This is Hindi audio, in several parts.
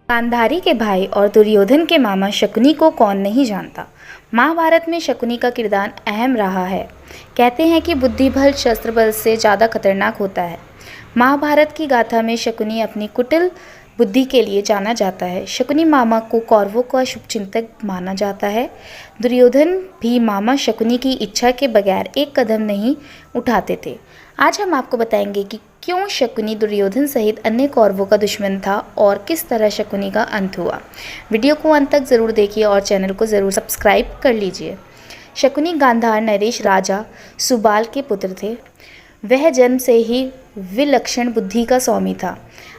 गांधारी के भाई और दुर्योधन के मामा शकुनी को कौन नहीं जानता। महाभारत में शकुनी का किरदार अहम रहा है। कहते हैं कि बुद्धि बल शस्त्र बल से ज़्यादा खतरनाक होता है। महाभारत की गाथा में शकुनी अपनी कुटिल बुद्धि के लिए जाना जाता है। शकुनी मामा को कौरवों का शुभचिंतक माना जाता है। दुर्योधन भी मामा शकुनी की इच्छा के बगैर एक कदम नहीं उठाते थे। आज हम आपको बताएंगे कि क्यों शकुनी दुर्योधन सहित अन्य कौरवों का दुश्मन था और किस तरह शकुनी का अंत हुआ। वीडियो को अंत तक ज़रूर देखिए और चैनल को ज़रूर सब्सक्राइब कर लीजिए। शकुनी गांधार नरेश राजा सुबाल के पुत्र थे। वह जन्म से ही विलक्षण बुद्धि का स्वामी था।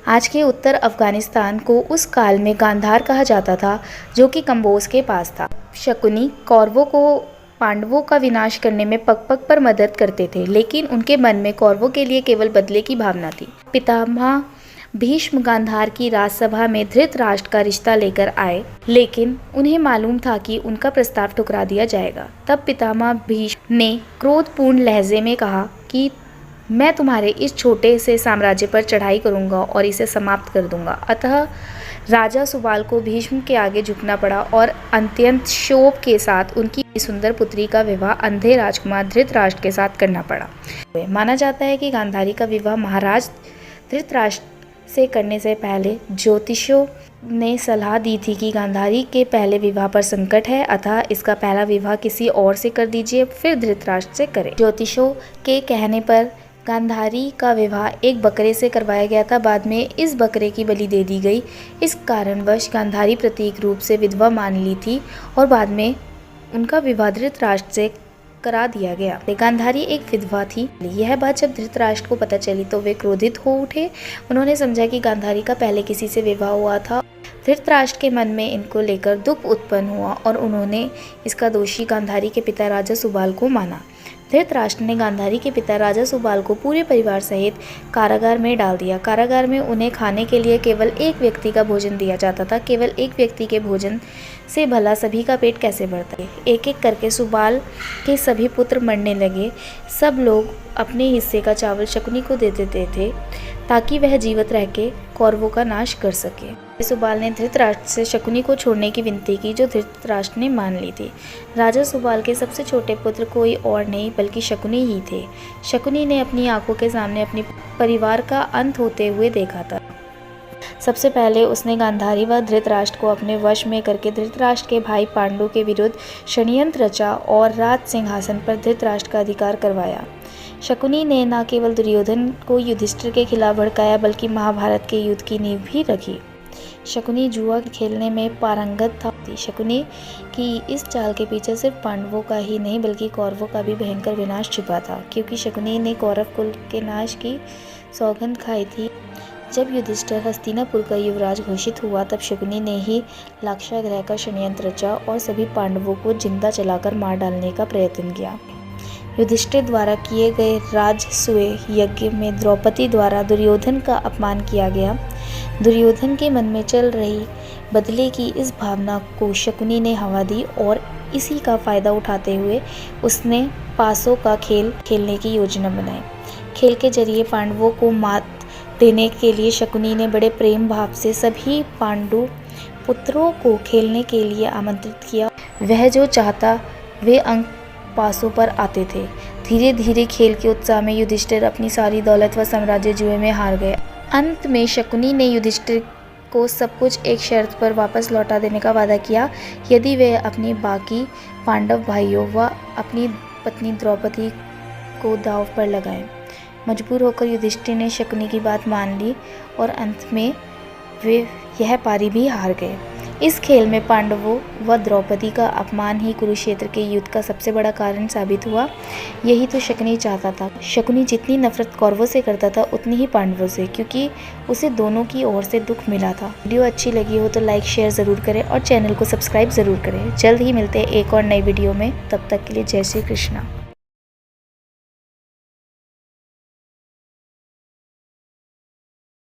आज के उत्तर अफगानिस्तान को उस काल में गांधार कहा जाता था, जो कि कंबोज के पास था। शकुनी कौरवों को पांडवों का विनाश करने में पग पग पर मदद करते थे, लेकिन उनके मन में कौरवों के लिए केवल बदले की भावना थी। पितामह भीष्म गांधार की राजसभा में धृतराष्ट्र का रिश्ता लेकर आए, लेकिन उन्हें मालूम था कि उनका प्रस्ताव ठुकरा दिया जाएगा। तब पितामह भीष्म ने क्रोधपूर्ण लहजे में कहा कि मैं तुम्हारे इस छोटे से साम्राज्य पर चढ़ाई करूंगा और इसे समाप्त कर दूंगा। अतः राजा सुबाल को भीष्म के आगे झुकना पड़ा और अत्यंत क्षोभ के साथ उनकी सुंदर पुत्री का विवाह अंधे राजकुमार धृतराष्ट्र के साथ करना पड़ा। माना जाता है कि गांधारी का विवाह महाराज धृतराष्ट्र से करने से पहले ज्योतिषियों ने सलाह दी थी कि गांधारी के पहले विवाह पर संकट है, अतः इसका पहला विवाह किसी और से कर दीजिए, फिर धृतराष्ट्र से करें। ज्योतिषियों के कहने पर गांधारी का विवाह एक बकरे से करवाया गया था। बाद में इस बकरे की बलि दे दी गई। इस कारणवश गांधारी प्रतीक रूप से विधवा मान ली थी और बाद में उनका विवाह धृतराष्ट्र से करा दिया गया। गांधारी एक विधवा थी। यह बात जब धृतराष्ट्र को पता चली तो वे क्रोधित हो उठे। उन्होंने समझा कि गांधारी का पहले किसी से विवाह हुआ था। धृतराष्ट्र के मन में इनको लेकर दुख उत्पन्न हुआ और उन्होंने इसका दोषी गांधारी के पिता राजा सुबाल को माना। धृतराष्ट्र ने गांधारी के पिता राजा सुबाल को पूरे परिवार सहित कारागार में डाल दिया। कारागार में उन्हें खाने के लिए केवल एक व्यक्ति का भोजन दिया जाता था। केवल एक व्यक्ति के भोजन से भला सभी का पेट कैसे भरता है। एक एक करके सुबाल के सभी पुत्र मरने लगे। सब लोग अपने हिस्से का चावल शकुनी को दे देते थे ताकि वह जीवित रह के कौरवों का नाश कर सके। सुबाल ने धृतराष्ट्र से शकुनी को छोड़ने की विनती की, जो धृतराष्ट्र ने मान ली थी। राजा सुबाल के सबसे छोटे पुत्र कोई और नहीं बल्कि शकुनी ही थे। शकुनी ने अपनी आंखों के सामने अपने परिवार का अंत होते हुए देखा था। सबसे पहले उसने गांधारी व धृतराष्ट्र को अपने वश में करके धृतराष्ट्र के भाई पांडु के विरुद्ध षड्यंत्र रचा और राज सिंहासन पर धृतराष्ट्र का अधिकार करवाया। शकुनी ने न केवल दुर्योधन को युधिष्ठिर के खिलाफ भड़काया, बल्कि महाभारत के युद्ध की नींव भी रखी। शकुनी जुआ खेलने में पारंगत था। शकुनी की इस चाल के पीछे सिर्फ पांडवों का ही नहीं बल्कि कौरवों का भी भयंकर विनाश छिपा था, क्योंकि शकुनी ने कौरव कुल के नाश की सौगंध खाई थी। जब युधिष्ठिर हस्तिनापुर का युवराज घोषित हुआ, तब शकुनी ने ही लाक्षागृह का षड्यंत्र रचा और सभी पांडवों को जिंदा जलाकर मार डालने का प्रयत्न किया। युधिष्ठिर द्वारा किए गए राजसूय यज्ञ में द्रौपदी द्वारा दुर्योधन का अपमान किया गया। दुर्योधन के मन में चल रही बदले की इस भावना को शकुनी ने हवा दी और इसी का फायदा उठाते हुए उसने पासों का खेल खेलने की योजना बनाई। खेल के जरिए पांडवों को मात देने के लिए शकुनी ने बड़े प्रेम भाव से सभी पांडु पुत्रों को खेलने के लिए आमंत्रित किया। वह जो चाहता वे अंक पासों पर आते थे। धीरे धीरे खेल के उत्साह में युधिष्ठिर अपनी सारी दौलत व साम्राज्य जुए में हार गए। अंत में शकुनी ने युधिष्ठिर को सब कुछ एक शर्त पर वापस लौटा देने का वादा किया, यदि वे अपनी बाकी पांडव भाइयों व अपनी पत्नी द्रौपदी को दांव पर लगाएं। मजबूर होकर युधिष्ठिर ने शकुनी की बात मान ली और अंत में वे यह पारी भी हार गए। इस खेल में पांडवों व द्रौपदी का अपमान ही कुरुक्षेत्र के युद्ध का सबसे बड़ा कारण साबित हुआ। यही तो शकुनी चाहता था। शकुनी जितनी नफरत कौरवों से करता था उतनी ही पांडवों से, क्योंकि उसे दोनों की ओर से दुख मिला था। वीडियो अच्छी लगी हो तो लाइक शेयर ज़रूर करें और चैनल को सब्सक्राइब ज़रूर करें। जल्द ही मिलते हैं एक और नई वीडियो में। तब तक के लिए जय श्री कृष्णा।